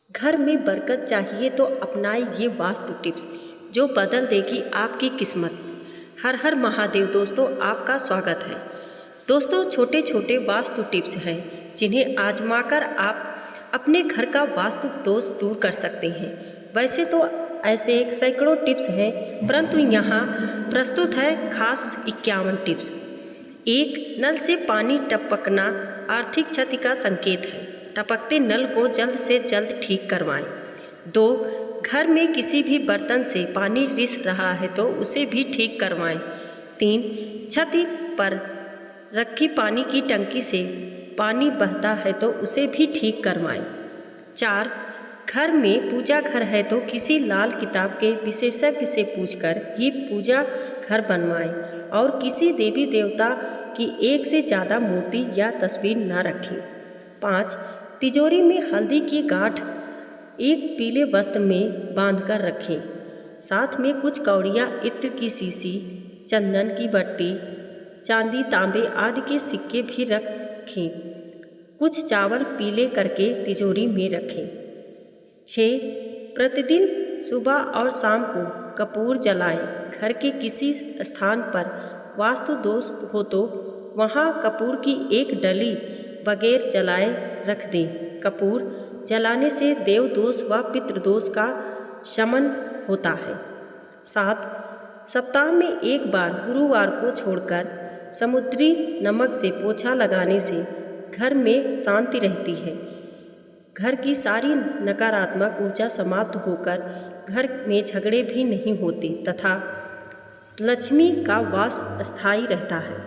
घर में बरकत चाहिए तो अपनाए ये वास्तु टिप्स जो बदल देगी आपकी किस्मत। हर हर महादेव दोस्तों, आपका स्वागत है। दोस्तों, छोटे छोटे वास्तु टिप्स हैं जिन्हें आजमाकर आप अपने घर का वास्तु दोष दूर कर सकते हैं। वैसे तो ऐसे सैकड़ों टिप्स हैं, परंतु यहाँ प्रस्तुत है खास 51 टिप्स। 1. नल से पानी टपकना आर्थिक क्षति का संकेत है। टपकते नल को जल्द से जल्द ठीक करवाएं। 2. घर में किसी भी बर्तन से पानी रिस रहा है तो उसे भी ठीक करवाएं। 3. छत पर रखी पानी की टंकी से पानी बहता है तो उसे भी ठीक करवाएं। 4. घर में पूजा घर है तो किसी लाल किताब के विशेषज्ञ से पूछकर ही पूजा घर बनवाएं और किसी देवी देवता की एक से ज़्यादा मूर्ति या तस्वीर न रखें। 5. तिजोरी में हल्दी की गांठ एक पीले वस्त्र में बांधकर रखें। साथ में कुछ कौड़ियाँ, इत्र की शीशी, चंदन की बट्टी, चांदी, तांबे आदि के सिक्के भी रखें। कुछ चावल पीले करके तिजोरी में रखें। 6. प्रतिदिन सुबह और शाम को कपूर जलाएं। घर के किसी स्थान पर वास्तु दोष हो तो वहाँ कपूर की एक डली बगैर जलाए रख दें। कपूर जलाने से देव दोष व पितृदोष का शमन होता है। 7. सप्ताह में एक बार गुरुवार को छोड़कर समुद्री नमक से पोछा लगाने से घर में शांति रहती है। घर की सारी नकारात्मक ऊर्जा समाप्त होकर घर में झगड़े भी नहीं होते तथा लक्ष्मी का वास स्थायी रहता है।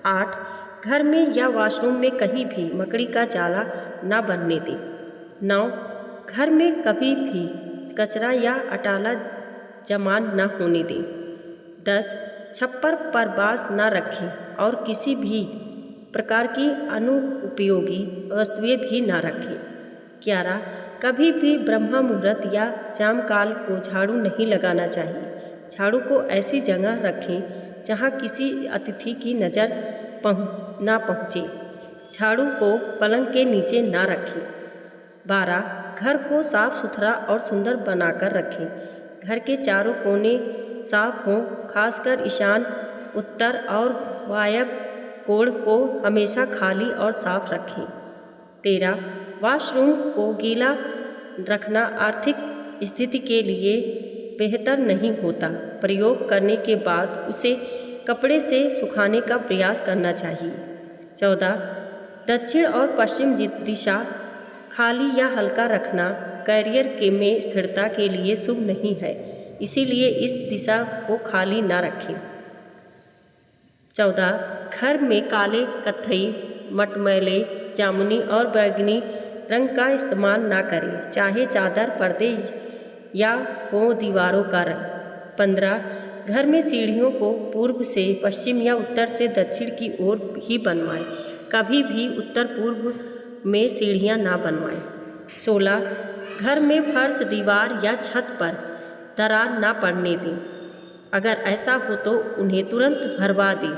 8. घर में या वॉशरूम में कहीं भी मकड़ी का जाला न बनने दें। 9. घर में कभी भी कचरा या अटाला जमा न होने दें। 10. छप्पर पर बांस न रखें और किसी भी प्रकार की अनुपयोगी वस्तुएं भी न रखें। 11. कभी भी ब्रह्म मुहूर्त या शाम काल को झाड़ू नहीं लगाना चाहिए। झाड़ू को ऐसी जगह रखें जहां किसी अतिथि की नज़र ना पहुँचे। झाड़ू को पलंग के नीचे ना रखें। 12. घर को साफ सुथरा और सुंदर बनाकर रखें। घर के चारों कोने साफ हों, खासकर ईशान, उत्तर और वायव्य कोण को हमेशा खाली और साफ रखें। 13. वॉशरूम को गीला रखना आर्थिक स्थिति के लिए बेहतर नहीं होता। प्रयोग करने के बाद उसे कपड़े से सुखाने का प्रयास करना चाहिए। 14. दक्षिण और पश्चिम दिशा खाली या हल्का रखना करियर के में स्थिरता के लिए शुभ नहीं है, इसीलिए इस दिशा को खाली ना रखें। 14. घर में काले, कत्थई, मटमैले, जामुनी और बैंगनी रंग का इस्तेमाल ना करें, चाहे चादर, पर्दे या हो दीवारों का रंग। 15. घर में सीढ़ियों को पूर्व से पश्चिम या उत्तर से दक्षिण की ओर ही बनवाएं, कभी भी उत्तर पूर्व में सीढ़ियां ना बनवाएं। 16. घर में फर्श, दीवार या छत पर दरार ना पड़ने दें। अगर ऐसा हो तो उन्हें तुरंत भरवा दें।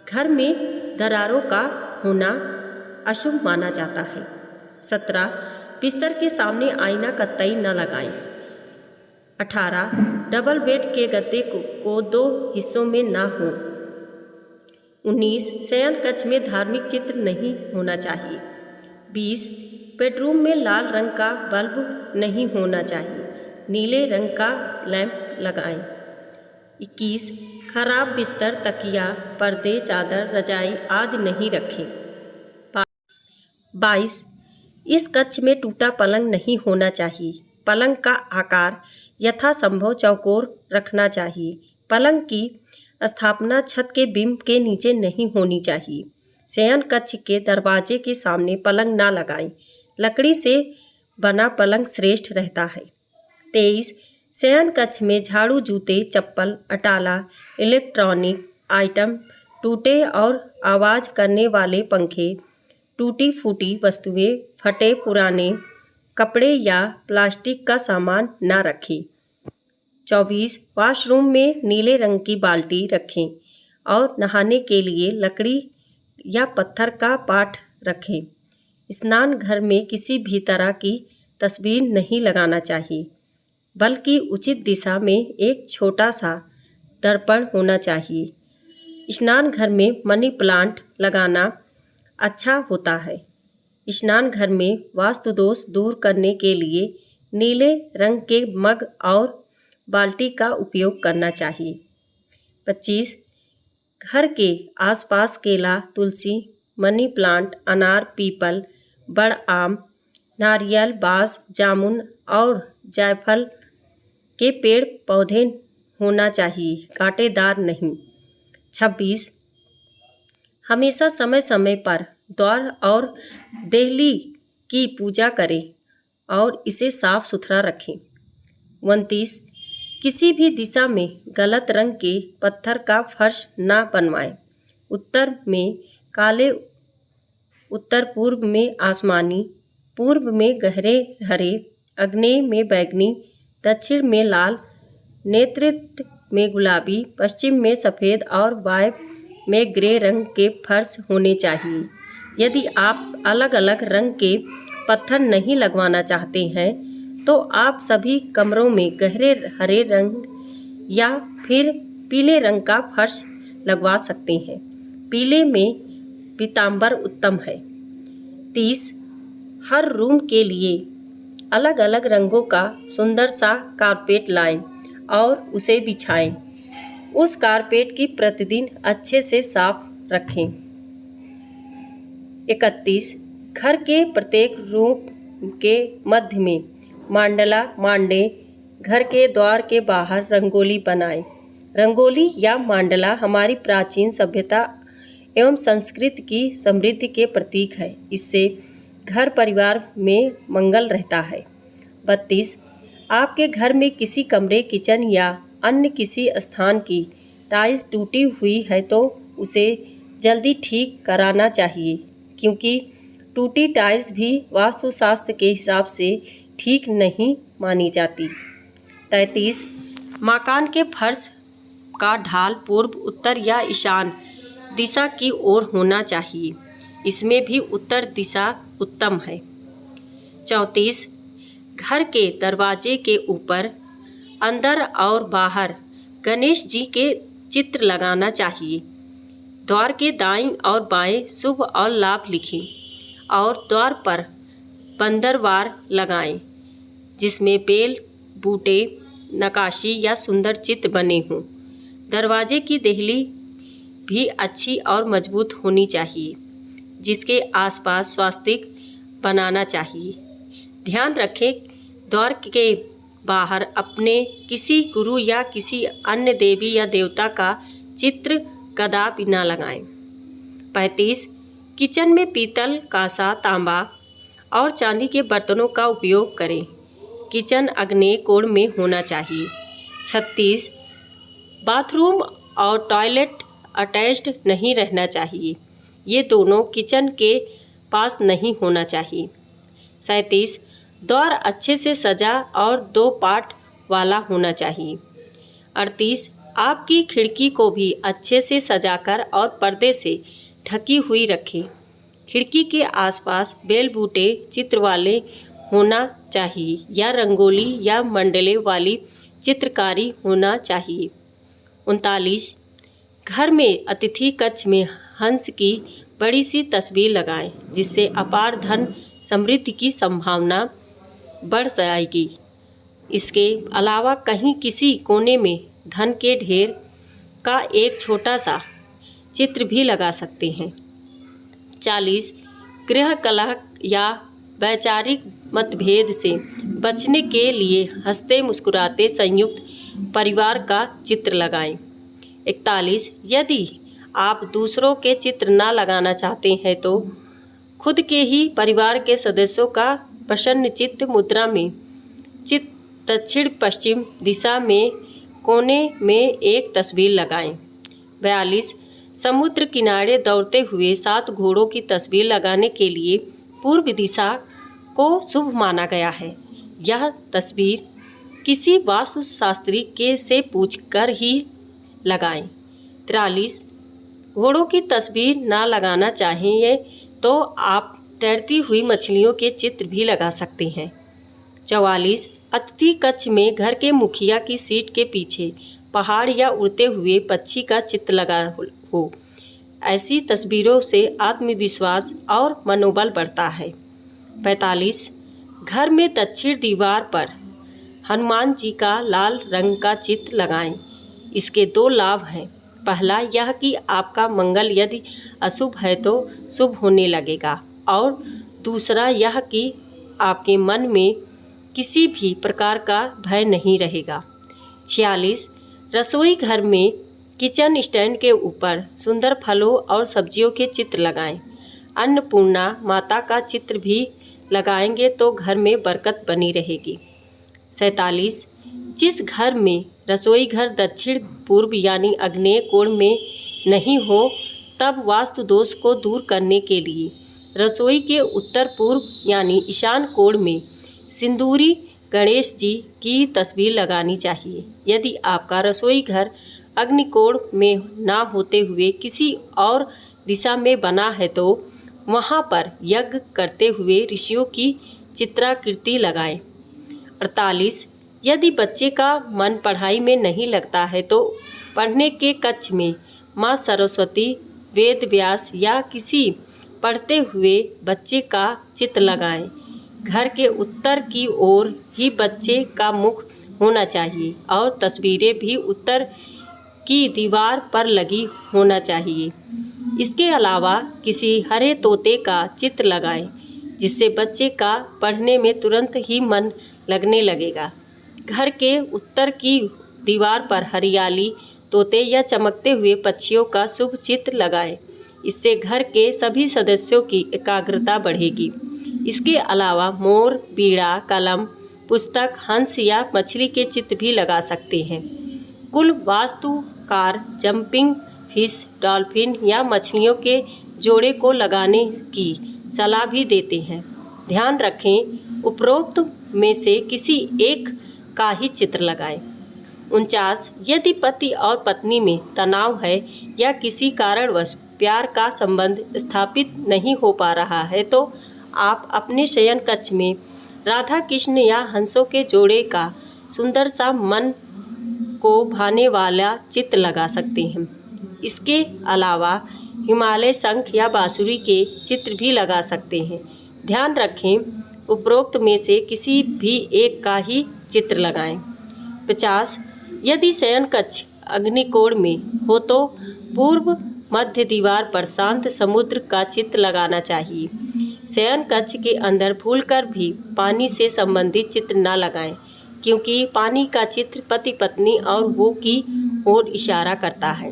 घर में दरारों का होना अशुभ माना जाता है। 17. बिस्तर के सामने आईना कतई न लगाएं। 18. डबल बेड के गद्दे को 2 हिस्सों में ना हो। 19. शयन कक्ष में धार्मिक चित्र नहीं होना चाहिए। 20. बेडरूम में लाल रंग का बल्ब नहीं होना चाहिए, नीले रंग का लैंप लगाएं। 21. खराब बिस्तर, तकिया, पर्दे, चादर, रजाई आदि नहीं रखें। 22. इस कक्ष में टूटा पलंग नहीं होना चाहिए। पलंग का आकार यथासंभव चौकोर रखना चाहिए। पलंग की स्थापना छत के बिंब के नीचे नहीं होनी चाहिए। शयन कक्ष के दरवाजे के सामने पलंग ना लगाएं। लकड़ी से बना पलंग श्रेष्ठ रहता है। 23. शयन कक्ष में झाड़ू, जूते, चप्पल, अटाला, इलेक्ट्रॉनिक आइटम, टूटे और आवाज़ करने वाले पंखे, टूटी फूटी वस्तुएं, फटे पुराने कपड़े या प्लास्टिक का सामान ना रखें। 24. वॉशरूम में नीले रंग की बाल्टी रखें और नहाने के लिए लकड़ी या पत्थर का पाट रखें। स्नान घर में किसी भी तरह की तस्वीर नहीं लगाना चाहिए, बल्कि उचित दिशा में एक छोटा सा दर्पण होना चाहिए। स्नान घर में मनी प्लांट लगाना अच्छा होता है। स्नान घर में वास्तु दोष दूर करने के लिए नीले रंग के मग और बाल्टी का उपयोग करना चाहिए। 25. घर के आसपास केला, तुलसी, मनी प्लांट, अनार, पीपल, बड़ आम, नारियल, बांस, जामुन और जायफल के पेड़ पौधे होना चाहिए, कांटेदार नहीं। 26. हमेशा समय समय पर द्वार और देहली की पूजा करें और इसे साफ सुथरा रखें। 29. किसी भी दिशा में गलत रंग के पत्थर का फर्श ना बनवाएं। उत्तर में काले, उत्तर पूर्व में आसमानी, पूर्व में गहरे हरे, आग्नेय में बैंगनी, दक्षिण में लाल, नैऋत्य में गुलाबी, पश्चिम में सफ़ेद और वायव्य में ग्रे रंग के फर्श होने चाहिए। यदि आप अलग अलग रंग के पत्थर नहीं लगवाना चाहते हैं तो आप सभी कमरों में गहरे हरे रंग या फिर पीले रंग का फर्श लगवा सकते हैं। पीले में पीतांबर उत्तम है। 30. हर रूम के लिए अलग अलग रंगों का सुंदर सा कारपेट लाएं और उसे बिछाएं। उस कारपेट की प्रतिदिन अच्छे से साफ रखें। 31. घर के प्रत्येक रूम के मध्य में मंडला मांडे। घर के द्वार के बाहर रंगोली बनाएं। रंगोली या मंडला हमारी प्राचीन सभ्यता एवं संस्कृति की समृद्धि के प्रतीक है। इससे घर परिवार में मंगल रहता है। 32. आपके घर में किसी कमरे, किचन या अन्य किसी स्थान की टाइल्स टूटी हुई है तो उसे जल्दी ठीक कराना चाहिए, क्योंकि टूटी टाइल्स भी वास्तुशास्त्र के हिसाब से ठीक नहीं मानी जाती। 33. मकान के फर्श का ढाल पूर्व, उत्तर या ईशान दिशा की ओर होना चाहिए। इसमें भी उत्तर दिशा उत्तम है। 34. घर के दरवाजे के ऊपर, अंदर और बाहर गणेश जी के चित्र लगाना चाहिए। द्वार के दाईं और बाएं शुभ और लाभ लिखें और द्वार पर बंदरवार लगाएं, जिसमें बेल, बूटे, नक्काशी या सुंदर चित्र बने हों। दरवाजे की देहली भी अच्छी और मजबूत होनी चाहिए, जिसके आसपास स्वास्तिक बनाना चाहिए। ध्यान रखें, द्वार के बाहर अपने किसी गुरु या किसी अन्य देवी या देवता का चित्र कदापि न लगाएं। 35. किचन में पीतल, कांसा, तांबा और चांदी के बर्तनों का उपयोग करें। किचन आग्नेय कोण में होना चाहिए। 36. बाथरूम और टॉयलेट अटैच्ड नहीं रहना चाहिए। ये दोनों किचन के पास नहीं होना चाहिए। 37. द्वार अच्छे से सजा और 2 पाट वाला होना चाहिए। 38. आपकी खिड़की को भी अच्छे से सजाकर और पर्दे से ढकी हुई रखें। खिड़की के आसपास बेल बूटे चित्र वाले होना चाहिए या रंगोली या मंडले वाली चित्रकारी होना चाहिए। 39. घर में अतिथि कक्ष में हंस की बड़ी सी तस्वीर लगाएं, जिससे अपार धन समृद्धि की संभावना बढ़ जाएगी। इसके अलावा कहीं किसी कोने में धन के ढेर का एक छोटा सा चित्र भी लगा सकते हैं। 40. गृह कलह या वैचारिक मतभेद से बचने के लिए हंसते मुस्कुराते संयुक्त परिवार का चित्र लगाएं। 41. यदि आप दूसरों के चित्र ना लगाना चाहते हैं तो खुद के ही परिवार के सदस्यों का प्रसन्नचित्त मुद्रा में दक्षिण पश्चिम दिशा में कोने में एक तस्वीर लगाएं। 42. समुद्र किनारे दौड़ते हुए 7 घोड़ों की तस्वीर लगाने के लिए पूर्व दिशा को शुभ माना गया है। यह तस्वीर किसी वास्तुशास्त्री के से पूछकर ही लगाएं। 43. घोड़ों की तस्वीर ना लगाना चाहिए तो आप तैरती हुई मछलियों के चित्र भी लगा सकते हैं। 44 अतिथि कक्ष में घर के मुखिया की सीट के पीछे पहाड़ या उड़ते हुए पक्षी का चित्र लगा हो। ऐसी तस्वीरों से आत्मविश्वास और मनोबल बढ़ता है। 45 घर में दक्षिण दीवार पर हनुमान जी का लाल रंग का चित्र लगाएं। इसके 2 लाभ हैं। पहला यह कि आपका मंगल यदि अशुभ है तो शुभ होने लगेगा, और दूसरा यह कि आपके मन में किसी भी प्रकार का भय नहीं रहेगा। 46 रसोई घर में किचन स्टैंड के ऊपर सुंदर फलों और सब्जियों के चित्र लगाएं। अन्नपूर्णा माता का चित्र भी लगाएंगे तो घर में बरकत बनी रहेगी। 47 जिस घर में रसोई घर दक्षिण पूर्व यानी आग्नेय कोण में नहीं हो, तब वास्तु दोष को दूर करने के लिए रसोई के उत्तर पूर्व यानी ईशान कोण में सिंदूरी गणेश जी की तस्वीर लगानी चाहिए। यदि आपका रसोई घर अग्निकोण में ना होते हुए किसी और दिशा में बना है तो वहाँ पर यज्ञ करते हुए ऋषियों की चित्राकृति लगाएं। 48 यदि बच्चे का मन पढ़ाई में नहीं लगता है तो पढ़ने के कक्ष में माँ सरस्वती, वेद व्यास या किसी पढ़ते हुए बच्चे का चित्र लगाएं। घर के उत्तर की ओर ही बच्चे का मुख होना चाहिए और तस्वीरें भी उत्तर की दीवार पर लगी होना चाहिए। इसके अलावा किसी हरे तोते का चित्र लगाएं, जिससे बच्चे का पढ़ने में तुरंत ही मन लगने लगेगा। घर के उत्तर की दीवार पर हरियाली, तोते या चमकते हुए पक्षियों का शुभ चित्र लगाएं। इससे घर के सभी सदस्यों की एकाग्रता बढ़ेगी। इसके अलावा मोर, बीड़ा, कलम, पुस्तक, हंस या मछली के चित्र भी लगा सकते हैं। कुल वास्तुकार जंपिंग फिश, डॉल्फिन या मछलियों के जोड़े को लगाने की सलाह भी देते हैं। ध्यान रखें, उपरोक्त में से किसी एक का ही चित्र लगाएं। 49 यदि पति और पत्नी में तनाव है या किसी कारणवश प्यार का संबंध स्थापित नहीं हो पा रहा है तो आप अपने शयन कक्ष में राधा कृष्ण या हंसों के जोड़े का सुंदर सा मन को भाने वाला चित्र लगा सकते हैं। इसके अलावा हिमालय शंख या बांसुरी के चित्र भी लगा सकते हैं। ध्यान रखें, उपरोक्त में से किसी भी एक का ही चित्र लगाएं। 50 यदि शयन कक्ष अग्निकोण में हो तो पूर्व मध्य दीवार पर शांत समुद्र का चित्र लगाना चाहिए। शयन कक्ष के अंदर भूलकर भी पानी से संबंधित चित्र न लगाएं, क्योंकि पानी का चित्र पति पत्नी और वो की ओर इशारा करता है।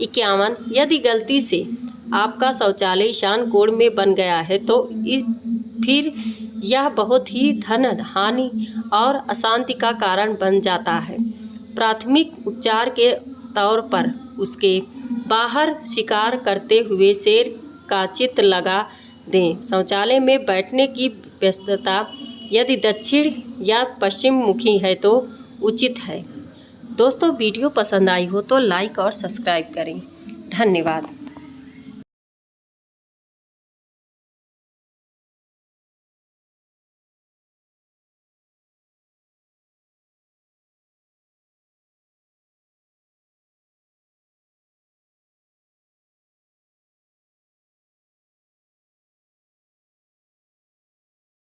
51 यदि गलती से आपका शौचालय ईशान कोण में बन गया है तो फिर यह बहुत ही धन हानि और अशांति का कारण बन जाता है। प्राथमिक उपचार के तौर पर उसके बाहर शिकार करते हुए शेर का चित्र लगा दें। शौचालय में बैठने की व्यस्तता यदि दक्षिण या पश्चिम मुखी है तो उचित है। दोस्तों, वीडियो पसंद आई हो तो लाइक और सब्सक्राइब करें। धन्यवाद।